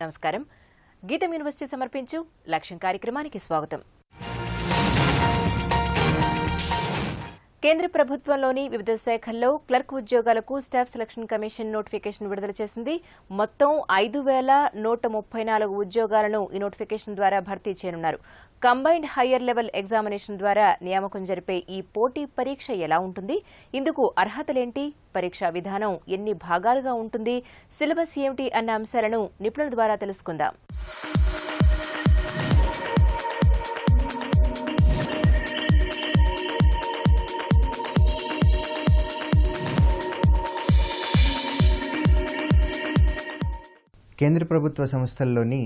నమస్కారం. గీతం యూనివర్సిటీ సమర్పించు లక్ష్యం కార్యక్రమానికి స్వాగతం. కేంద్ర ప్రభుత్వంలోని వివిధ శాఖల్లో క్లర్క్ ఉద్యోగాలకు స్టాఫ్ సెలక్షన్ కమిషన్ నోటిఫికేషన్ విడుదల చేసింది. మొత్తం 5,134 ఉద్యోగాలను ఈ నోటిఫికేషన్ ద్వారా భర్తీ చేయనున్నారు. కంబైన్డ్ హయ్యర్ లెవెల్ ఎగ్జామినేషన్ ద్వారా నియామకం జరిపే ఈ పోటీ పరీక్ష ఎలా ఉంటుంది, ఇందుకు అర్హతలేంటి, పరీక్షా విధానం ఎన్ని భాగాలుగా ఉంటుంది, సిలబస్ ఏమిటి అన్న అంశాలను నిపుణుల ద్వారా తెలుసుకుందాం. కేంద్ర ప్రభుత్వ సంస్థల్లోని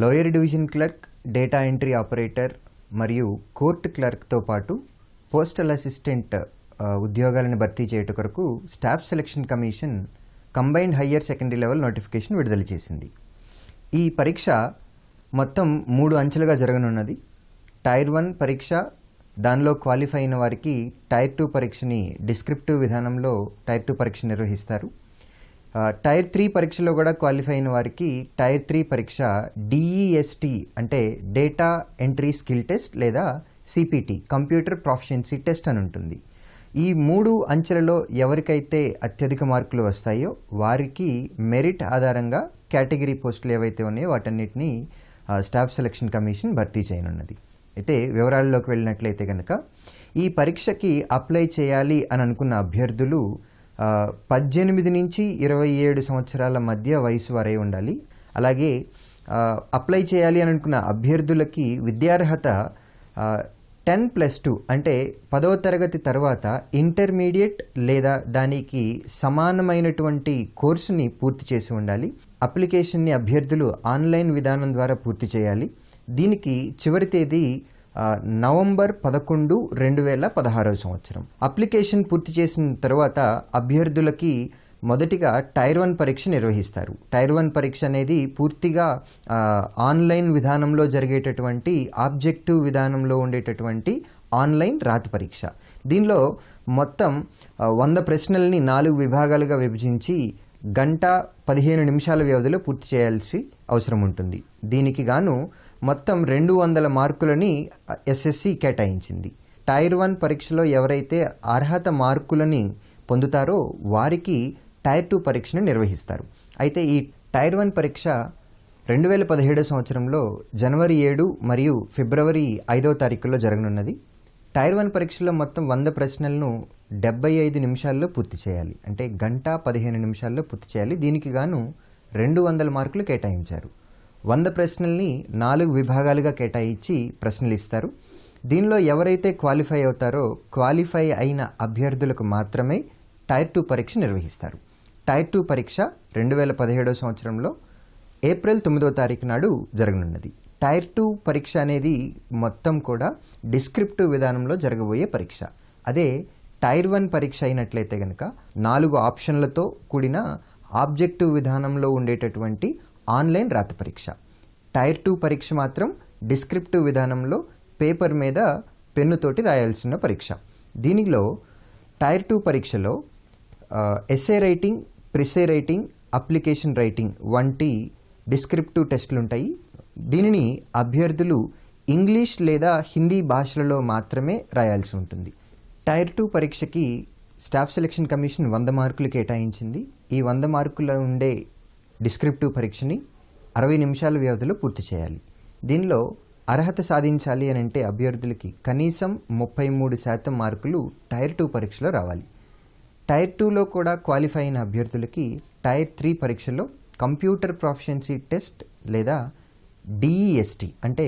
lower division clerk, data entry operator మరియు కోర్టు క్లర్క్తో పాటు పోస్టల్ అసిస్టెంట్ ఉద్యోగాలను భర్తీ చేయట కొరకు staff selection commission combined higher secondary level notification విడుదల చేసింది. ఈ పరీక్ష మొత్తం 3 అంచెలుగా జరగనున్నది. టైర్ 1 పరీక్ష, దానిలో క్వాలిఫై అయిన వారికి టైర్ 2 పరీక్షని డిస్క్రిప్టివ్ విధానంలో టైర్ 2 పరీక్ష నిర్వహిస్తారు. టైర్ 3 పరీక్షలో కూడా క్వాలిఫై అయిన వారికి టైర్ 3 పరీక్ష DEST అంటే డేటా ఎంట్రీ స్కిల్ టెస్ట్ లేదా CPT కంప్యూటర్ ప్రొఫిషియన్సీ టెస్ట్ అని ఉంటుంది. ఈ 3 అంచెలలో ఎవరికైతే అత్యధిక మార్కులు వస్తాయో వారికి మెరిట్ ఆధారంగా కేటగిరీ పోస్టులు ఏవైతే ఉన్నాయో వాటన్నిటినీ స్టాఫ్ సెలక్షన్ కమిషన్ భర్తీ చేయనున్నది. అయితే వివరాల్లోకి వెళ్ళినట్లయితే కనుక ఈ పరీక్షకి అప్లై చేయాలి అని అనుకున్న అభ్యర్థులు 18 నుంచి 27 సంవత్సరాల మధ్య వయసు వరై ఉండాలి. అలాగే అప్లై చేయాలి అని అనుకున్న అభ్యర్థులకి విద్యార్హత 10+2 అంటే 10వ తరగతి తర్వాత ఇంటర్మీడియట్ లేదా దానికి సమానమైనటువంటి కోర్సుని పూర్తి చేసి ఉండాలి. అప్లికేషన్ని అభ్యర్థులు ఆన్లైన్ విధానం ద్వారా పూర్తి చేయాలి. దీనికి చివరి తేదీ నవంబర్ 11, 2016 సంవత్సరం. అప్లికేషన్ పూర్తి చేసిన తర్వాత అభ్యర్థులకి మొదటిగా టైర్ 1 పరీక్ష నిర్వహిస్తారు. టైర్ 1 పరీక్ష అనేది పూర్తిగా ఆన్లైన్ విధానంలో జరిగేటటువంటి ఆబ్జెక్టివ్ విధానంలో ఉండేటటువంటి ఆన్లైన్ రాత పరీక్ష. దీనిలో మొత్తం 100 ప్రశ్నల్ని 4 విభాగాలుగా విభజించి గంట 15 నిమిషాల వ్యవధిలో పూర్తి చేయాల్సి అవసరం ఉంటుంది. దీనికి గాను మొత్తం 200 మార్కులని SSC కేటాయించింది. టైర్ 1 పరీక్షలో ఎవరైతే అర్హత మార్కులని పొందుతారో వారికి టైర్ 2 పరీక్షను నిర్వహిస్తారు. అయితే ఈ టైర్ 1 పరీక్ష 2017 సంవత్సరంలో జనవరి 7 మరియు ఫిబ్రవరి 5వ తారీఖుల్లో జరగనున్నది. టైర్ 1 పరీక్షలో మొత్తం 100 ప్రశ్నలను 75 నిమిషాల్లో పూర్తి చేయాలి. అంటే గంట 15 నిమిషాల్లో పూర్తి చేయాలి. దీనికి గాను 200 మార్కులు కేటాయించారు. 100 ప్రశ్నల్ని 4 విభాగాలుగా కేటాయించి ప్రశ్నలు ఇస్తారు. దీనిలో ఎవరైతే క్వాలిఫై అవుతారో క్వాలిఫై అయిన అభ్యర్థులకు మాత్రమే టైర్ 2 పరీక్ష నిర్వహిస్తారు. టైర్ 2 పరీక్ష 2017 సంవత్సరంలో ఏప్రిల్ 9వ తారీఖు నాడు జరగనున్నది. టైర్ 2 పరీక్ష అనేది మొత్తం కూడా డిస్క్రిప్టివ్ విధానంలో జరగబోయే పరీక్ష. అదే టైర్ 1 పరీక్ష అయినట్లయితే కనుక 4 ఆప్షన్లతో కూడిన ఆబ్జెక్టివ్ విధానంలో ఉండేటటువంటి ఆన్లైన్ రాత పరీక్ష. టైర్ 2 పరీక్ష మాత్రం డిస్క్రిప్టివ్ విధానంలో పేపర్ మీద పెన్నుతోటి రాయాల్సిన పరీక్ష. దీనిలో టైర్ 2 పరీక్షలో essay writing, precis writing, application writing వంటి డిస్క్రిప్టివ్ టెస్టులు ఉంటాయి. దీనిని అభ్యర్థులు ఇంగ్లీష్ లేదా హిందీ భాషలలో మాత్రమే రాయాల్సి ఉంటుంది. టైర్ 2 పరీక్షకి స్టాఫ్ సెలక్షన్ కమిషన్ 100 మార్కులు కేటాయించింది. ఈ 100 మార్కుల ఉండే డిస్క్రిప్టివ్ పరీక్షని 60 నిమిషాల వ్యవధిలో పూర్తి చేయాలి. దీనిలో అర్హత సాధించాలి అని అంటే అభ్యర్థులకి కనీసం 33% మార్కులు టైర్ 2 పరీక్షలో రావాలి. టైర్ 2లో కూడా క్వాలిఫై అయిన అభ్యర్థులకి టైర్ 3 పరీక్షలో కంప్యూటర్ ప్రొఫిషియన్సీ టెస్ట్ లేదా DEST అంటే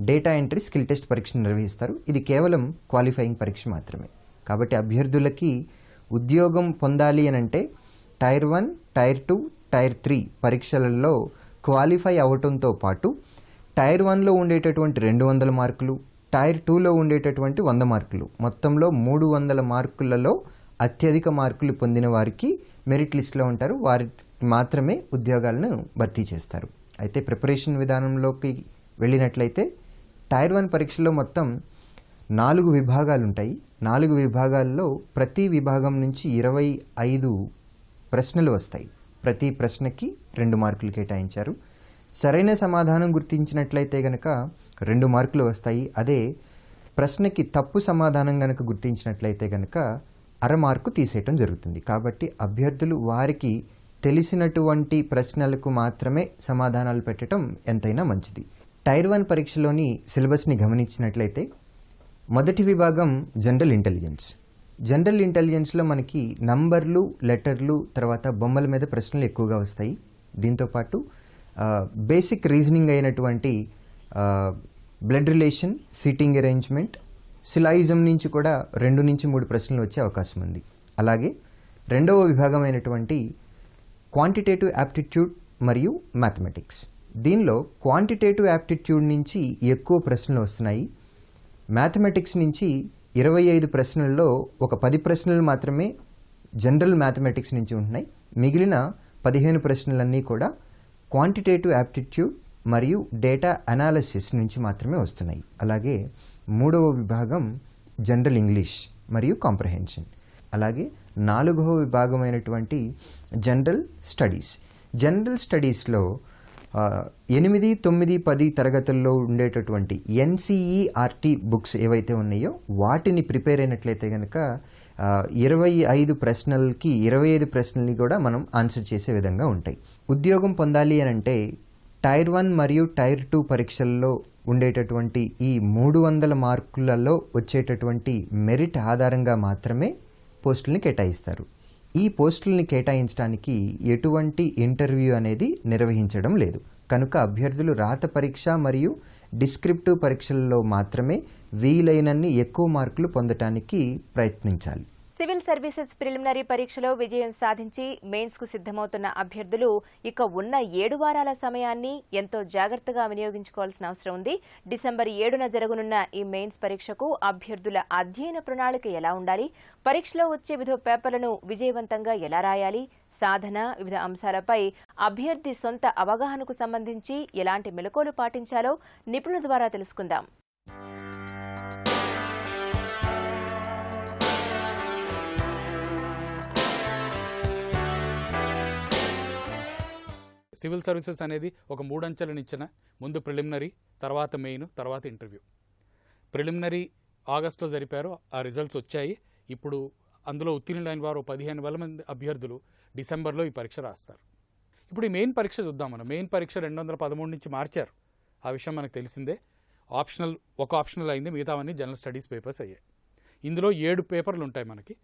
డేటా ఎంట్రీ స్కిల్ టెస్ట్ పరీక్ష నిర్వహిస్తారు. ఇది కేవలం క్వాలిఫైయింగ్ పరీక్ష మాత్రమే. కాబట్టి అభ్యర్థులకి ఉద్యోగం పొందాలి అని అంటే టైర్ 1, టైర్ 2, టైర్ 3 పరీక్షలలో క్వాలిఫై అవటంతో పాటు టైర్ 1లో ఉండేటటువంటి 200 మార్కులు, టైర్ 2లో ఉండేటటువంటి 100 మార్కులు, మొత్తంలో 300 మార్కులలో అత్యధిక మార్కులు పొందిన వారికి మెరిట్ లిస్ట్లో ఉంటారు. వారికి మాత్రమే ఉద్యోగాలను భర్తీ చేస్తారు. అయితే ప్రిపరేషన్ విధానంలోకి వెళ్ళినట్లయితే టైర్ 1 పరీక్షలో మొత్తం 4 విభాగాలు ఉంటాయి. 4 విభాగాల్లో ప్రతి విభాగం నుంచి 25 ప్రశ్నలు వస్తాయి. ప్రతి ప్రశ్నకి 2 మార్కులు కేటాయించారు. సరైన సమాధానం గుర్తించినట్లయితే గనక 2 మార్కులు వస్తాయి. అదే ప్రశ్నకి తప్పు సమాధానం గనక గుర్తించినట్లయితే గనక 1/2 మార్కు తీసేయటం జరుగుతుంది. కాబట్టి అభ్యర్థులు వారికి తెలిసినటువంటి ప్రశ్నలకు మాత్రమే సమాధానాలు పెట్టడం ఎంతైనా మంచిది. టైర్ 1 పరీక్షలోని సిలబస్ని గమనించినట్లయితే మొదటి విభాగం జనరల్ ఇంటెలిజెన్స్. జనరల్ ఇంటెలిజెన్స్లో మనకి నంబర్లు, లెటర్లు, తర్వాత బొమ్మల మీద ప్రశ్నలు ఎక్కువగా వస్తాయి. దీంతోపాటు బేసిక్ రీజనింగ్ అయినటువంటి blood relation, seating arrangement, syllogism నుంచి కూడా 2 నుంచి 3 ప్రశ్నలు వచ్చే అవకాశం ఉంది. అలాగే రెండవ విభాగం అయినటువంటి క్వాంటిటేటివ్ యాప్టిట్యూడ్ మరియు మ్యాథమెటిక్స్. దీనిలో క్వాంటిటేటివ్ యాప్టిట్యూడ్ నుంచి ఎక్కువ ప్రశ్నలు వస్తున్నాయి. మ్యాథమెటిక్స్ నుంచి 25 ప్రశ్నల్లో ఒక 10 ప్రశ్నలు మాత్రమే జనరల్ మ్యాథమెటిక్స్ నుంచి ఉంటున్నాయి. మిగిలిన 15 ప్రశ్నలన్నీ కూడా క్వాంటిటేటివ్ యాప్టిట్యూడ్ మరియు డేటా అనాలిసిస్ నుంచి మాత్రమే వస్తున్నాయి. అలాగే మూడవ విభాగం జనరల్ ఇంగ్లీష్ మరియు కాంప్రహెన్షన్. అలాగే 4వ విభాగమైనటువంటి జనరల్ స్టడీస్. జనరల్ స్టడీస్లో 8, 9, 10 తరగతుల్లో ఉండేటటువంటి ఎన్సీఈఆర్టీ బుక్స్ ఏవైతే ఉన్నాయో వాటిని ప్రిపేర్ అయినట్లయితే కనుక 25 ప్రశ్నలకి 25 ప్రశ్నల్ని కూడా మనం ఆన్సర్ చేసే విధంగా ఉంటాయి. ఉద్యోగం పొందాలి అని అంటే టైర్ 1 మరియు టైర్ 2 పరీక్షల్లో ఉండేటటువంటి ఈ 300 మార్కులలో వచ్చేటటువంటి మెరిట్ ఆధారంగా మాత్రమే పోస్టుల్ని కేటాయిస్తారు. ఈ పోస్టుల్ని కేటాయించడానికి ఎటువంటి ఇంటర్వ్యూ అనేది నిర్వహించడం లేదు. కనుక అభ్యర్థులు రాత పరీక్ష మరియు డిస్క్రిప్టివ్ పరీక్షల్లో మాత్రమే వీలైనన్ని ఎక్కువ మార్కులు పొందటానికి ప్రయత్నించాలి. సివిల్ సర్వీసెస్ ప్రిలిమినరీ పరీక్షలో విజయం సాధించి మెయిన్స్ కు సిద్ధమవుతున్న అభ్యర్థులు ఇక ఉన్న 7 వారాల సమయాన్ని ఎంతో జాగ్రత్తగా వినియోగించుకోవాల్సిన అవసరం ఉంది. డిసెంబర్ 7న జరగనున్న ఈ మెయిన్స్ పరీక్షకు అభ్యర్థుల అధ్యయన ప్రణాళిక ఎలా ఉండాలి, పరీక్షలో వచ్చే వివిధ పేపర్లను విజయవంతంగా ఎలా రాయాలి, సాధన, వివిధ అంశాలపై అభ్యర్థి సొంత అవగాహనకు సంబంధించి ఎలాంటి మెలకువలు పాటించాలో నిపుణుల ద్వారా తెలుసుకుందాం. సివిల్ సర్వీసెస్ అనేది ఒక 3 అంచెలను ఇచ్చిన, ముందు ప్రిలిమినరీ, తర్వాత మెయిన్, తర్వాత ఇంటర్వ్యూ. ప్రిలిమినరీ ఆగస్టులో జరిపారు, ఆ రిజల్ట్స్ వచ్చాయి. ఇప్పుడు అందులో ఉత్తీర్ణులైన వారు 15,000 మంది అభ్యర్థులు డిసెంబర్లో ఈ పరీక్ష రాస్తారు. ఇప్పుడు ఈ మెయిన్ పరీక్ష చూద్దాం. మనం మెయిన్ పరీక్ష 213 నుంచి మార్చారు, ఆ విషయం మనకు తెలిసిందే. ఒక ఆప్షనల్ అయింది, మిగతావన్నీ జనరల్ స్టడీస్ పేపర్స్ అయ్యాయి. ఇందులో 7 పేపర్లు ఉంటాయి మనకి.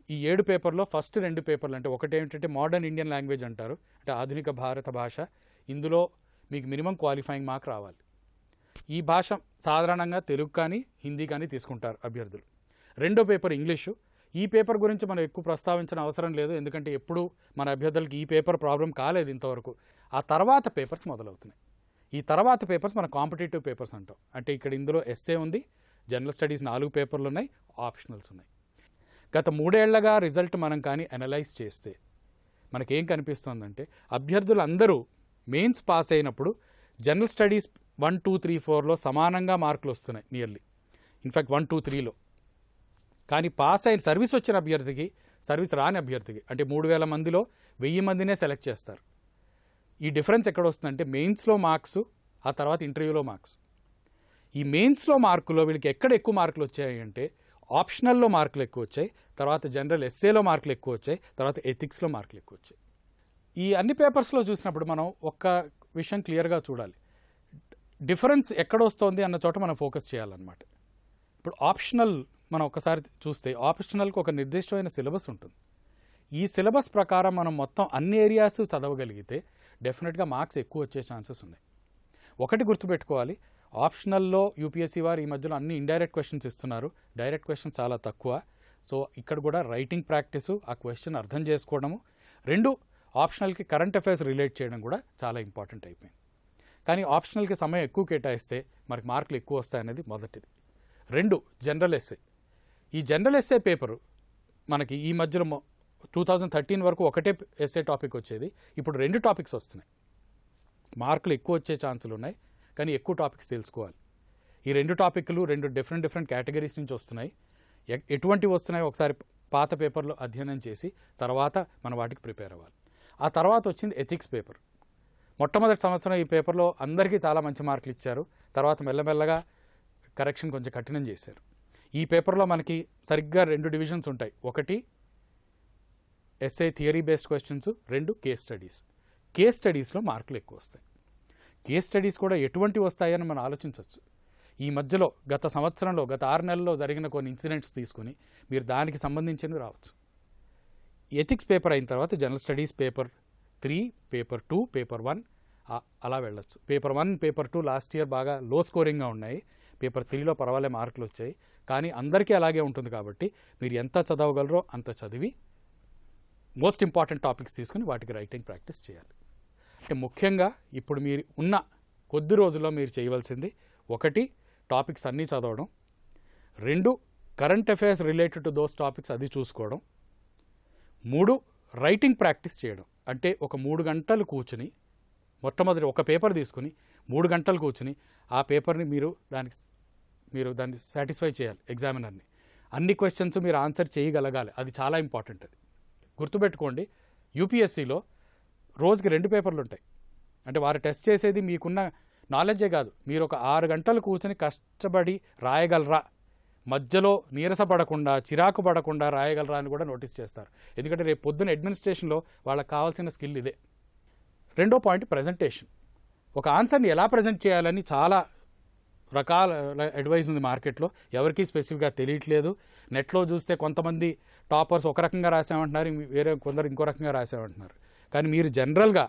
ఈ 7 పేపర్లో ఫస్ట్ 2 పేపర్లు అంటే ఒకటి ఏంటంటే మోడర్న్ ఇండియన్ లాంగ్వేజ్ అంటారు, అంటే ఆధునిక భారత భాష. ఇందులో మీకు మినిమం క్వాలిఫైయింగ్ మార్క్ రావాలి. ఈ భాష సాధారణంగా తెలుగు కానీ హిందీ కానీ తీసుకుంటారు అభ్యర్థులు. రెండో పేపర్ ఇంగ్లీషు. ఈ పేపర్ గురించి మనం ఎక్కువ ప్రస్తావించిన అవసరం లేదు, ఎందుకంటే ఎప్పుడు మన అభ్యర్థులకి ఈ పేపర్ ప్రాబ్లం కాలేదు ఇంతవరకు. ఆ తర్వాత పేపర్స్ మొదలవుతున్నాయి. ఈ తర్వాత పేపర్స్ మన కాంపిటేటివ్ పేపర్స్ అంటాం. అంటే ఇక్కడ ఇందులో ఎస్ఏ ఉంది, జనరల్ స్టడీస్ 4 పేపర్లు ఉన్నాయి, ఆప్షనల్స్ ఉన్నాయి. గత 3 ఏళ్లగా రిజల్ట్ మనం కానీ అనలైజ్ చేస్తే మనకేం కనిపిస్తుందంటే అభ్యర్థులు అందరూ మెయిన్స్ పాస్ అయినప్పుడు జనరల్ స్టడీస్ 1, 2, 3, 4లో సమానంగా మార్కులు వస్తున్నాయి నియర్లీ. ఇన్ఫ్యాక్ట్ 1, 2, 3లో. కానీ పాస్ అయిన సర్వీస్ వచ్చిన అభ్యర్థికి, సర్వీస్ రాని అభ్యర్థికి అంటే 3,000 మందిలో 1000 మందినే సెలెక్ట్ చేస్తారు. ఈ డిఫరెన్స్ ఎక్కడ వస్తుందంటే మెయిన్స్లో మార్క్స్, ఆ తర్వాత ఇంటర్వ్యూలో మార్క్స్. ఈ మెయిన్స్లో మార్కులో వీళ్ళకి ఎక్కడ ఎక్కువ మార్కులు వచ్చాయి అంటే ఆప్షనల్లో మార్కులు ఎక్కువ వచ్చాయి, తర్వాత జనరల్ ఎస్ఏలో మార్కులు ఎక్కువ వచ్చాయి, తర్వాత ఎథిక్స్లో మార్కులు ఎక్కువ వచ్చాయి. ఈ అన్ని పేపర్స్లో చూసినప్పుడు మనం ఒక్క విషయం క్లియర్గా చూడాలి, డిఫరెన్స్ ఎక్కడ వస్తుంది అన్న చోట మనం ఫోకస్ చేయాలన్నమాట. ఇప్పుడు ఆప్షనల్ మనం ఒకసారి చూస్తే ఆప్షనల్కి ఒక నిర్దిష్టమైన సిలబస్ ఉంటుంది. ఈ సిలబస్ ప్రకారం మనం మొత్తం అన్ని ఏరియాస్ చదవగలిగితే డెఫినెట్గా మార్క్స్ ఎక్కువ వచ్చే ఛాన్సెస్ ఉన్నాయి. ఒకటి గుర్తుపెట్టుకోవాలి, ఆప్షనల్లో యూపీఎస్సీ వారు ఈ మధ్యలో అన్ని ఇండైరెక్ట్ క్వశ్చన్స్ ఇస్తున్నారు, డైరెక్ట్ క్వశ్చన్స్ చాలా తక్కువ. సో ఇక్కడ కూడా రైటింగ్ ప్రాక్టీసు, ఆ క్వశ్చన్ అర్థం చేసుకోవడము, 2 ఆప్షనల్కి కరెంట్ అఫైర్స్ రిలేట్ చేయడం కూడా చాలా ఇంపార్టెంట్ అయిపోయింది. కానీ ఆప్షనల్కి సమయం ఎక్కువ కేటాయిస్తే మనకి మార్కులు ఎక్కువ వస్తాయనేది మొదటిది. 2 జనరల్ ఎస్ఏ. ఈ జనరల్ ఎస్ఏ పేపరు మనకి ఈ మధ్యలో 2013 వరకు ఒకటే ఎస్ఏ టాపిక్ వచ్చేది, ఇప్పుడు 2 టాపిక్స్ వస్తున్నాయి. మార్కులు ఎక్కువ వచ్చే ఛాన్సులు ఉన్నాయి, కానీ ఎక్కువ టాపిక్స్ తెలుసుకోవాలి. ఈ 2 టాపిక్లు 2 డిఫరెంట్ కేటగిరీస్ నుంచి వస్తున్నాయి. ఎటువంటివి వస్తున్నాయో ఒకసారి పాత పేపర్లో అధ్యయనం చేసి తర్వాత మన వాటికి ప్రిపేర్ అవ్వాలి. ఆ తర్వాత వచ్చింది ఎథిక్స్ పేపర్. మొట్టమొదటి సంవత్సరం ఈ పేపర్లో అందరికీ చాలా మంచి మార్కులు ఇచ్చారు. తర్వాత మెల్లమెల్లగా కరెక్షన్ కొంచెం కఠినం చేశారు. ఈ పేపర్లో మనకి సరిగ్గా 2 డివిజన్స్ ఉంటాయి. ఒకటి essay theory based questions, 2 case studies. Case స్టడీస్లో మార్కులు ఎక్కువ వస్తాయి. కేస్ స్టడీస్ కూడా ఎటువంటి వస్తాయని మనం ఆలోచించవచ్చు. ఈ మధ్యలో గత సంవత్సరంలో గత 6 నెలల్లో జరిగిన కొన్ని ఇన్సిడెంట్స్ తీసుకుని మీరు దానికి సంబంధించినవి రావచ్చు. ఎథిక్స్ పేపర్ అయిన తర్వాత general studies paper 3, paper 2, paper 1 అలా వెళ్ళొచ్చు. పేపర్ 1, పేపర్ 2 లాస్ట్ ఇయర్ బాగా లో స్కోరింగ్గా ఉన్నాయి. పేపర్ 3లో పర్వాలే మార్కులు వచ్చాయి. కానీ అందరికీ అలాగే ఉంటుంది కాబట్టి మీరు ఎంత చదవగలరో అంత చదివి మోస్ట్ ఇంపార్టెంట్ టాపిక్స్ తీసుకుని వాటికి రైటింగ్ ప్రాక్టీస్ చేయాలి. అంటే ముఖ్యంగా ఇప్పుడు మీరు ఉన్న కొద్ది రోజుల్లో మీరు చేయవలసింది 1 టాపిక్స్ అన్నీ చదవడం, 2 current affairs related to those topics అది చూసుకోవడం, 3 రైటింగ్ ప్రాక్టీస్ చేయడం. అంటే ఒక 3 గంటలు కూర్చుని మొట్టమొదటి ఒక పేపర్ తీసుకుని 3 గంటలు కూర్చుని ఆ పేపర్ని మీరు దాన్ని సాటిస్ఫై చేయాలి ఎగ్జామినర్ని. అన్ని క్వశ్చన్స్ మీరు ఆన్సర్ చేయగలగాలి. అది చాలా ఇంపార్టెంట్. అది గుర్తుపెట్టుకోండి. యూపీఎస్సీలో రోజుకి 2 పేపర్లు ఉంటాయి. అంటే వారు టెస్ట్ చేసేది మీకున్న నాలెడ్జే కాదు, మీరు ఒక 6 గంటలు కూర్చొని కష్టపడి రాయగలరా, మధ్యలో నీరసపడకుండా చిరాకు పడకుండా రాయగలరా అని కూడా నోటీస్ చేస్తారు. ఎందుకంటే రేపు పొద్దున అడ్మినిస్ట్రేషన్లో వాళ్ళకి కావాల్సిన స్కిల్ ఇదే. 2వ పాయింట్ ప్రజెంటేషన్. ఒక ఆన్సర్ని ఎలా ప్రజెంట్ చేయాలని చాలా రకాల అడ్వైస్ ఉంది మార్కెట్లో. ఎవరికీ స్పెసిఫిక్గా తెలియట్లేదు. నెట్లో చూస్తే కొంతమంది టాపర్స్ ఒక రకంగా రాసామంటున్నారు, వేరే కొందరు ఇంకో రకంగా రాసామంటున్నారు. కానీ మీరు జనరల్గా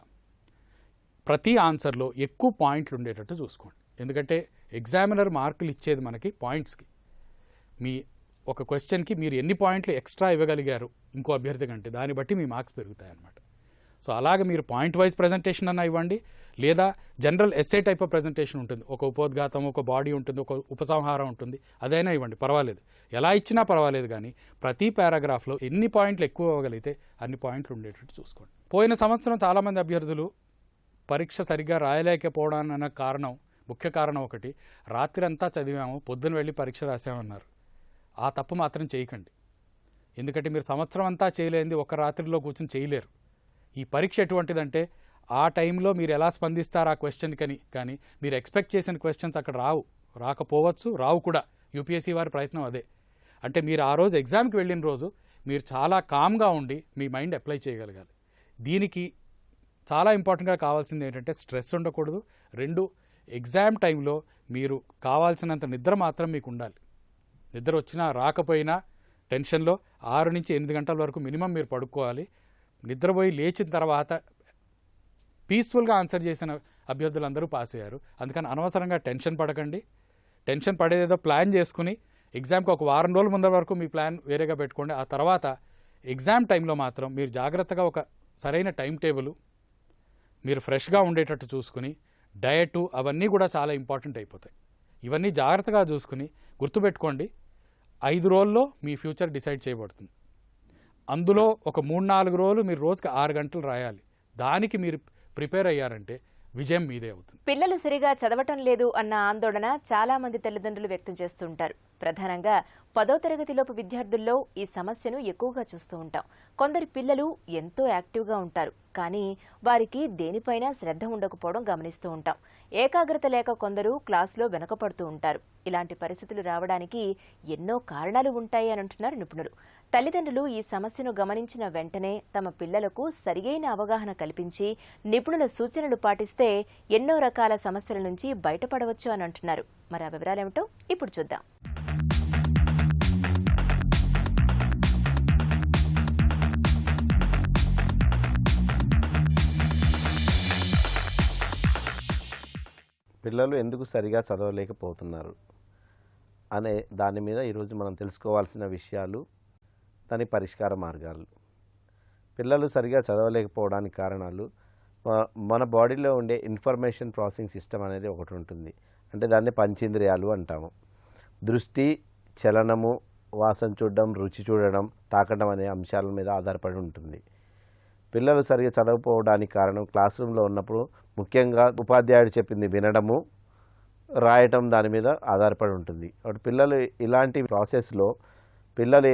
ప్రతి ఆన్సర్లో ఎక్కువ పాయింట్లు ఉండేటట్టు చూసుకోండి. ఎందుకంటే ఎగ్జామినర్ మార్కులు ఇచ్చేది మనకి పాయింట్స్కి. మీ ఒక క్వశ్చన్కి మీరు ఎన్ని పాయింట్లు ఎక్స్ట్రా ఇవ్వగలిగారు ఇంకో అభ్యర్థి కంటే, దాన్ని బట్టి మీ మార్క్స్ పెరుగుతాయి అన్నమాట. సో అలాగే మీరు పాయింట్ వైజ్ ప్రజెంటేషన్ అన్న ఇవ్వండి, లేదా general essay type of presentation ఉంటుంది. ఒక ఉపోద్ఘాతం, ఒక బాడీ ఉంటుంది, ఒక ఉపసంహారం ఉంటుంది, అదైనా ఇవ్వండి, పర్వాలేదు. ఎలా ఇచ్చినా పర్వాలేదు. కానీ ప్రతి పారాగ్రాఫ్లో ఎన్ని పాయింట్లు ఎక్కువ ఇవ్వగలిగితే అన్ని పాయింట్లు ఉండేటట్టు చూసుకోండి. పోయిన సంవత్సరం చాలామంది అభ్యర్థులు పరీక్ష సరిగ్గా రాయలేకపోవడాన్న కారణం, ముఖ్య కారణం ఒకటి, రాత్రి అంతా చదివాము, పొద్దున వెళ్ళి పరీక్ష రాసామన్నారు. ఆ తప్పు మాత్రం చేయకండి. ఎందుకంటే మీరు సంవత్సరం అంతా చేయలేనిది ఒక రాత్రిలో కూర్చొని చేయలేరు. ఈ పరీక్ష ఎటువంటిదంటే ఆ టైంలో మీరు ఎలా స్పందిస్తారు ఆ క్వశ్చన్కని, కానీ మీరు ఎక్స్పెక్ట్ చేసిన క్వశ్చన్స్ అక్కడ రాకపోవచ్చు, రావు కూడా. యూపీఎస్సీ వారి ప్రయత్నం అదే. అంటే మీరు ఆ రోజు ఎగ్జామ్కి వెళ్ళిన రోజు మీరు చాలా కామ్గా ఉండి మీ మైండ్ అప్లై చేయగలగాలి. దీనికి చాలా ఇంపార్టెంట్గా కావాల్సింది ఏంటంటే స్ట్రెస్ ఉండకూడదు. 2 ఎగ్జామ్ టైంలో మీరు కావాల్సినంత నిద్ర మాత్రం మీకు ఉండాలి. నిద్ర వచ్చినా రాకపోయినా టెన్షన్లో 6 నుంచి 8 గంటల వరకు మినిమం మీరు పడుకోవాలి. నిద్రపోయి లేచిన తర్వాత పీస్ఫుల్గా ఆన్సర్ చేసిన అభ్యర్థులందరూ పాస్ అయ్యారు. అందుకని అనవసరంగా టెన్షన్ పడకండి. టెన్షన్ పడేదేదో ప్లాన్ చేసుకుని ఎగ్జామ్కి ఒక వారం రోజుల ముందర వరకు మీ ప్లాన్ వేరేగా పెట్టుకోండి. ఆ తర్వాత ఎగ్జామ్ టైంలో మాత్రం మీరు జాగ్రత్తగా ఒక సరైన టైం టేబుల్, మీరు ఫ్రెష్గా ఉండేటట్టు చూసుకుని, డయట్ అవన్నీ కూడా చాలా ఇంపార్టెంట్ అయిపోతాయి. ఇవన్నీ జాగ్రత్తగా చూసుకుని గుర్తుపెట్టుకోండి. 5 రోజుల్లో మీ ఫ్యూచర్ డిసైడ్ చేయబడుతుంది. అందులో ఒక 3-4 రోజులు మీరు రోజుకి 6 గంటలు రాయాలి. దానికి మీరు ప్రిపేర్ అయ్యారంటే విజయం మీదే అవుతుంది. పిల్లలు సరిగా చదవటం లేదు అన్న ఆందోళన చాలా మంది తల్లిదండ్రులు వ్యక్తం చేస్తుంటారు. ప్రధానంగా 10వ తరగతిలోపు విద్యార్థుల్లో ఈ సమస్యను ఎక్కువగా చూస్తూ ఉంటాం. కొందరు పిల్లలు ఎంతో యాక్టివ్గా ఉంటారు, కానీ వారికి దేనిపైనా శ్రద్ధ ఉండకపోవడం గమనిస్తూ ఉంటాం. ఏకాగ్రత లేక కొందరు క్లాసులో వెనకపడుతూ ఉంటారు. ఇలాంటి పరిస్థితులు రావడానికి ఎన్నో కారణాలు ఉంటాయి అని అంటున్నారు నిపుణులు. తల్లిదండ్రులు ఈ సమస్యను గమనించిన వెంటనే తమ పిల్లలకు సరియైన అవగాహన కల్పించి నిపుణుల సూచనలు పాటిస్తే ఎన్నో రకాల సమస్యల నుంచి బయటపడవచ్చు అని అంటున్నారు. మరి ఆ వివరాలేమిటో ఇప్పుడు చూద్దాం. పిల్లలు ఎందుకు సరిగా చదవలేకపోతున్నారు అనే దాని మీద ఈరోజు మనం తెలుసుకోవాల్సిన విషయాలు, దాని పరిష్కార మార్గాలు. పిల్లలు సరిగా చదవలేకపోవడానికి కారణాలు, మన బాడీలో ఉండే ఇన్ఫర్మేషన్ ప్రాసెసింగ్ సిస్టమ్ అనేది ఒకటి ఉంటుంది. అంటే దాన్ని పంచేంద్రియాలు అంటాము. దృష్టి, చలనము, వాసన చూడడం, రుచి చూడడం, తాకడం అనే అంశాల మీద ఆధారపడి ఉంటుంది. పిల్లలు సరిగా చదవకపోవడానికి కారణం క్లాస్ రూమ్లో ఉన్నప్పుడు ముఖ్యంగా ఉపాధ్యాయుడు చెప్పింది వినడము, రాయటం దాని మీద ఆధారపడి ఉంటుంది. కాబట్టి పిల్లలు ఇలాంటి ప్రాసెస్లో పిల్లలు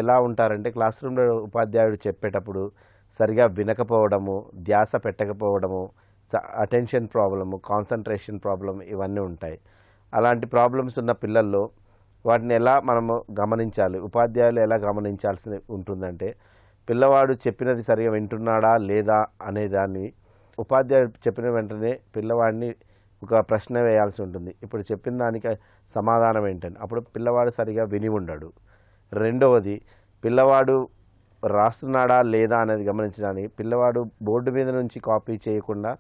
ఎలా ఉంటారంటే క్లాస్ రూమ్లో ఉపాధ్యాయుడు చెప్పేటప్పుడు సరిగా వినకపోవడము, ధ్యాస పెట్టకపోవడము, అటెన్షన్ ప్రాబ్లము, కాన్సన్ట్రేషన్ ప్రాబ్లం ఇవన్నీ ఉంటాయి. అలాంటి ప్రాబ్లమ్స్ ఉన్న పిల్లల్లో వాటిని ఎలా మనము గమనించాలి, ఉపాధ్యాయులు ఎలా గమనించాల్సి ఉంటుందంటే, పిల్లవాడు చెప్పినది సరిగా వింటున్నాడా లేదా అనే దాన్ని ఉపాధ్యాయుడు చెప్పిన వెంటనే పిల్లవాడిని ఒక ప్రశ్న వేయాల్సి ఉంటుంది. ఇప్పుడు చెప్పిన దానికి సమాధానం ఏంటని. అప్పుడు పిల్లవాడు సరిగా విని ఉండడు. రెండవది, పిల్లవాడు రాస్తున్నాడా లేదా అనేది గమనించడానికి పిల్లవాడు బోర్డు మీద నుంచి కాపీ చేయకుండా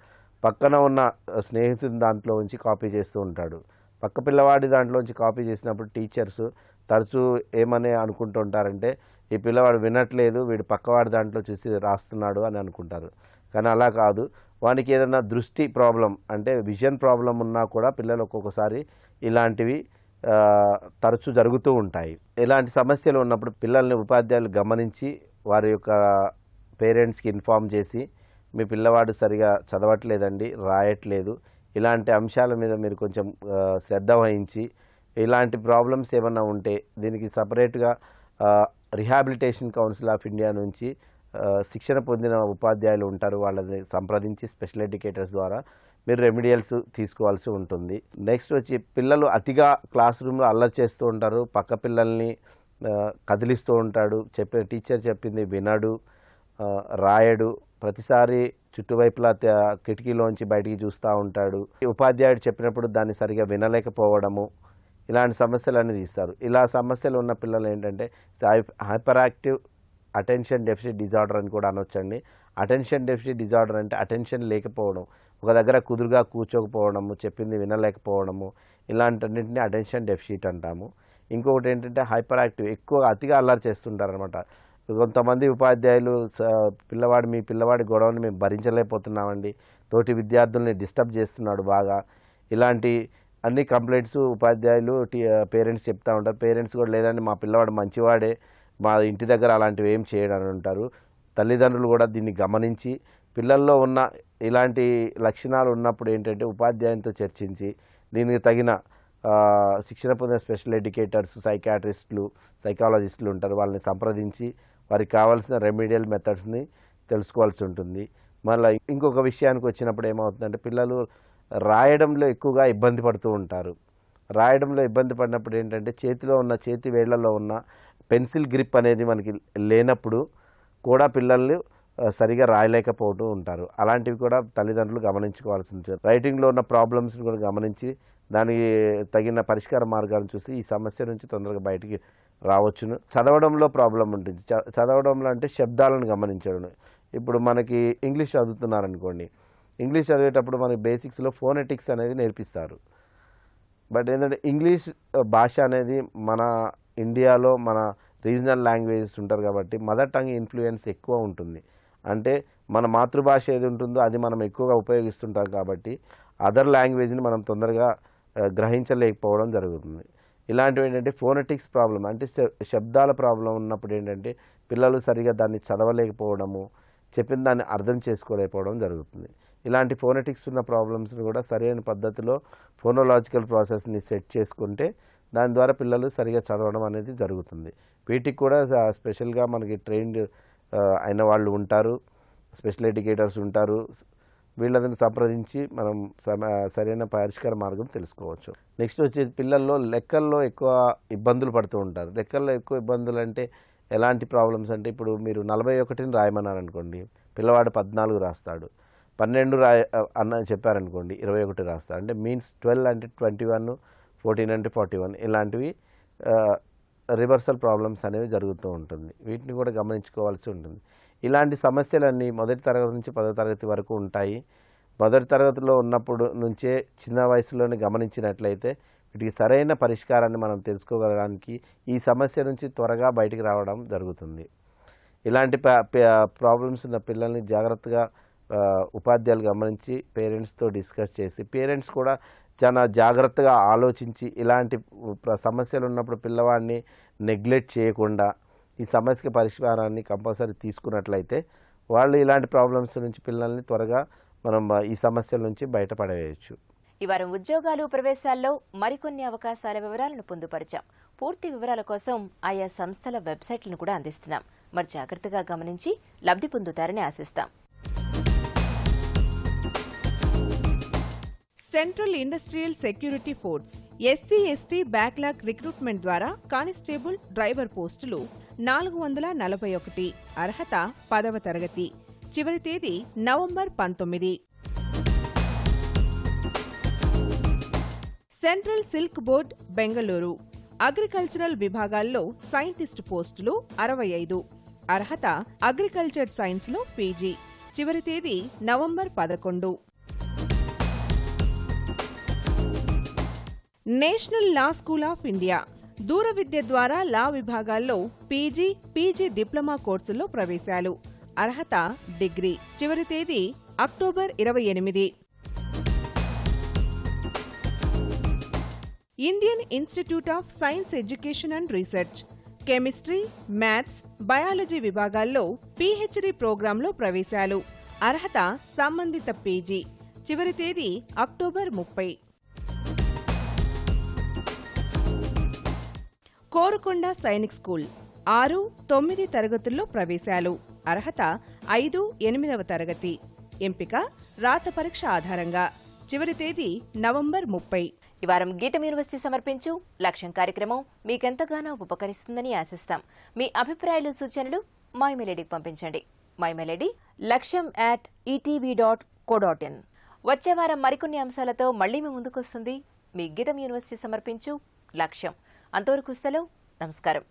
పక్కన ఉన్న స్నేహితుని దాంట్లో ఉంచి కాపీ చేస్తూ ఉంటాడు. పక్క పిల్లవాడి దాంట్లోంచి కాపీ చేసినప్పుడు టీచర్స్ తరచూ ఏమని అనుకుంటూ ఉంటారంటే, ఈ పిల్లవాడు వినట్లేదు, వీడు పక్కవాడి దాంట్లో చూసి రాస్తున్నాడు అని అనుకుంటారు. కానీ అలా కాదు. వానికి ఏదైనా దృష్టి ప్రాబ్లం అంటే విజన్ ప్రాబ్లం ఉన్నా కూడా పిల్లలు ఒక్కొక్కసారి ఇలాంటివి తరచూ జరుగుతూ ఉంటాయి. ఇలాంటి సమస్యలు ఉన్నప్పుడు పిల్లల్ని ఉపాధ్యాయులు గమనించి వారి యొక్క పేరెంట్స్కి ఇన్ఫామ్ చేసి, మీ పిల్లవాడు సరిగా చదవట్లేదండి, రాయట్లేదు, ఇలాంటి అంశాల మీద మీరు కొంచెం శ్రద్ధ వహించి, ఇలాంటి ప్రాబ్లమ్స్ ఏమన్నా ఉంటే దీనికి సపరేట్గా రిహాబిలిటేషన్ కౌన్సిల్ ఆఫ్ ఇండియా నుంచి శిక్షణ పొందిన ఉపాధ్యాయులు ఉంటారు. వాళ్ళని సంప్రదించి స్పెషల్ ఎడ్యుకేటర్స్ ద్వారా మీరు రెమిడియల్స్ తీసుకోవాల్సి ఉంటుంది. నెక్స్ట్ వచ్చి, పిల్లలు అతిగా క్లాస్ రూమ్లో అల్లరి చేస్తూ ఉంటారు, పక్క పిల్లల్ని కదిలిస్తూ ఉంటాడు, టీచర్ చెప్పింది వినడు, రాయడు, ప్రతిసారి చుట్టువైపులా కిటికీలోంచి బయటికి చూస్తూ ఉంటాడు, ఉపాధ్యాయుడు చెప్పినప్పుడు దాన్ని సరిగా వినలేకపోవడము, ఇలాంటి సమస్యలన్నీ తీస్తారు. ఇలా సమస్యలు ఉన్న పిల్లలు ఏంటంటే hyper active attention deficit disorder అని కూడా అనొచ్చండి. అటెన్షన్ డెఫిసిట్ డిజార్డర్ అంటే అటెన్షన్ లేకపోవడం, ఒక దగ్గర కుదురుగా కూర్చోకపోవడము, చెప్పింది వినలేకపోవడము, ఇలాంటిన్నింటినీ అటెన్షన్ డెఫిసిట్ అంటాము. ఇంకొకటి ఏంటంటే హైపర్ యాక్టివ్, ఎక్కువ అతిగా అల్లరి చేస్తుంటారు అనమాట. కొంతమంది ఉపాధ్యాయులు మీ పిల్లవాడి గొడవని మేము భరించలేకపోతున్నామండి, తోటి విద్యార్థుల్ని డిస్టర్బ్ చేస్తున్నాడు బాగా, ఇలాంటి అన్ని కంప్లైంట్స్ ఉపాధ్యాయులు పేరెంట్స్ చెప్తూ ఉంటారు. పేరెంట్స్ కూడా లేదండి మా పిల్లవాడు మంచివాడే, మా ఇంటి దగ్గర అలాంటివి ఏం చేయడని ఉంటారు. తల్లిదండ్రులు కూడా దీన్ని గమనించి పిల్లల్లో ఉన్న ఇలాంటి లక్షణాలు ఉన్నప్పుడు ఏంటంటే ఉపాధ్యాయునితో చర్చించి దీనికి తగిన శిక్షణ పొందిన స్పెషల్ ఎడ్యుకేటర్స్, సైకాట్రిస్టులు, సైకాలజిస్టులు ఉంటారు. వాళ్ళని సంప్రదించి వారికి కావాల్సిన రెమిడియల్ మెథడ్స్ని తెలుసుకోవాల్సి ఉంటుంది. మళ్ళీ ఇంకొక విషయానికి వచ్చినప్పుడు ఏమవుతుందంటే, పిల్లలు రాయడంలో ఎక్కువగా ఇబ్బంది పడుతూ ఉంటారు. రాయడంలో ఇబ్బంది పడినప్పుడు ఏంటంటే చేతి వేళ్లలో ఉన్న పెన్సిల్ గ్రిప్ అనేది మనకి లేనప్పుడు కూడా పిల్లల్ని సరిగా రాయలేకపోతూ ఉంటారు. అలాంటివి కూడా తల్లిదండ్రులు గమనించుకోవాల్సి ఉంటుంది. రైటింగ్లో ఉన్న ప్రాబ్లమ్స్ని కూడా గమనించి దానికి తగిన పరిష్కార మార్గాలను చూసి ఈ సమస్య నుంచి తొందరగా బయటికి రావచ్చును. చదవడంలో ప్రాబ్లం ఉంటుంది. చదవడంలో అంటే శబ్దాలను గమనించడం. ఇప్పుడు మనకి ఇంగ్లీష్ చదువుతున్నారనుకోండి, ఇంగ్లీష్ చదివేటప్పుడు మనకి బేసిక్స్లో ఫోనెటిక్స్ అనేది నేర్పిస్తారు. బట్ ఏంటంటే ఇంగ్లీష్ భాష అనేది మన ఇండియాలో మన రీజనల్ లాంగ్వేజెస్ ఉంటారు కాబట్టి మదర్ టంగ్ ఇన్ఫ్లుయెన్స్ ఎక్కువ ఉంటుంది. అంటే మన మాతృభాష ఏది ఉంటుందో అది మనం ఎక్కువగా ఉపయోగిస్తుంటాం కాబట్టి అదర్ లాంగ్వేజ్ని మనం తొందరగా గ్రహించలేకపోవడం జరుగుతుంది. ఇలాంటివి ఏంటంటే ఫోనెటిక్స్ ప్రాబ్లం అంటే శబ్దాల ప్రాబ్లం ఉన్నప్పుడు ఏంటంటే పిల్లలు సరిగా దాన్ని చదవలేకపోవడము, చెప్పిన దాన్ని అర్థం చేసుకోలేకపోవడం జరుగుతుంది. ఇలాంటి ఫోనెటిక్స్ ఉన్న ప్రాబ్లమ్స్ని కూడా సరైన పద్ధతిలో ఫోనోలాజికల్ ప్రాసెస్ని సెట్ చేసుకుంటే దాని ద్వారా పిల్లలు సరిగా చదవడం అనేది జరుగుతుంది. వీటికి కూడా స్పెషల్గా మనకి ట్రైన్డ్ అయిన వాళ్ళు ఉంటారు, స్పెషల్ ఎడ్యుకేటర్స్ ఉంటారు. వీళ్ళని సంప్రదించి మనం సరైన పరిష్కార మార్గం తెలుసుకోవచ్చు. నెక్స్ట్ వచ్చి పిల్లల్లో లెక్కల్లో ఎక్కువ ఇబ్బందులు పడుతూ ఉంటారు. లెక్కల్లో ఎక్కువ ఇబ్బందులు అంటే ఎలాంటి ప్రాబ్లమ్స్ అంటే, ఇప్పుడు మీరు 41ని రాయమన్నారనుకోండి, పిల్లవాడు 14 రాస్తాడు. 12 అన్న చెప్పారనుకోండి, 21 రాస్తాడు. అంటే మీన్స్ 12 అంటే 21, 14 అంటే 41, ఇలాంటివి రివర్సల్ ప్రాబ్లమ్స్ అనేవి జరుగుతూ ఉంటుంది. వీటిని కూడా గమనించుకోవాల్సి ఉంటుంది. ఇలాంటి సమస్యలన్నీ మొదటి తరగతి నుంచి 10వ తరగతి వరకు ఉంటాయి. మొదటి తరగతిలో ఉన్నప్పుడు నుంచే చిన్న వయసులోనే గమనించినట్లయితే వీటికి సరైన పరిష్కారాన్ని మనం తెలుసుకోగలడానికి ఈ సమస్య నుంచి త్వరగా బయటికి రావడం జరుగుతుంది. ఇలాంటి ప్రాబ్లమ్స్ ఉన్న పిల్లల్ని జాగ్రత్తగా ఉపాధ్యాయులు గమనించి పేరెంట్స్తో డిస్కస్ చేసి, పేరెంట్స్ కూడా చాలా జాగ్రత్తగా ఆలోచించి ఇలాంటి సమస్యలు ఉన్నప్పుడు పిల్లవాడిని నెగ్లెక్ట్ చేయకుండా ఈ సమస్యకి పరిష్కారాన్ని కంపల్సరీ తీసుకున్నట్లయితే వాళ్ళు ఇలాంటి ప్రాబ్లమ్స్ నుంచి పిల్లల్ని త్వరగా మనం ఈ సమస్యల నుంచి బయటపడవేయచ్చు. ఈ వారం ఉద్యోగాలు ప్రవేశాల్లో మరికొన్ని అవకాశాల వివరాలను పొందుపరిచాం. పూర్తి వివరాల కోసం ఆయా సంస్థల వెబ్సైట్లను కూడా అందిస్తున్నాం. మరి జాగ్రత్తగా గమనించి లబ్ధి పొందుతారని ఆశిస్తాం. Central industrial security force SC/ST backlog recruitment ద్వారా కానిస్టేబుల్ డ్రైవర్ పోస్టులు 441. అర్హత 10వ తరగతి. చివరి తేదీ November 19. Central silk board Bengaluru agricultural విభాగాల్లో సైంటిస్ట్ పోస్టులు 65. అర్హత అగ్రికల్చర్ సైన్స్ లో PG. చివరి తేదీ November 11. National law school of India దూర విద్య ద్వారా లా విభాగాల్లో PG డిప్లొమా కోర్సుల్లో ప్రవేశాలు. అర్హత డిగ్రీ. చివరి తేదీ October 28. Indian institute of science education and research chemistry, maths, biology విభాగాల్లో PhD ప్రోగ్రాంలో ప్రవేశాలు. అర్హత సంబంధిత PG. చివరి తేదీ అక్టోబర్ 30. కోరుకొండ సైనిక్ స్కూల్ 6, 9 తరగతుల్లో ప్రవేశాలు. అర్హత 5, 8వ తరగతి. ఎంపిక రాత పరీక్ష ఆధారంగా. చివరి తేదీ నవంబర్ 30. ఈ వారం గీతం యూనివర్సిటీ సమర్పించు లక్ష్యం కార్యక్రమం మీకెంతగానో ఉపకరిస్తుందని ఆశిస్తాం. మీ అభిప్రాయాలు, సూచనలు మా ఇమెయిల్ ఐడికి పంపించండి. మా ఇమెయిల్ ఐడి laksham@etv.co.in. వచ్చే వారం మరికొన్ని అంశాలతో మళ్లీ మీ ముందుకొస్తుంది మీ గీతం యూనివర్సిటీ సమర్పించు లక్ష్యం. అంతవరకు సెలవు. నమస్కారం.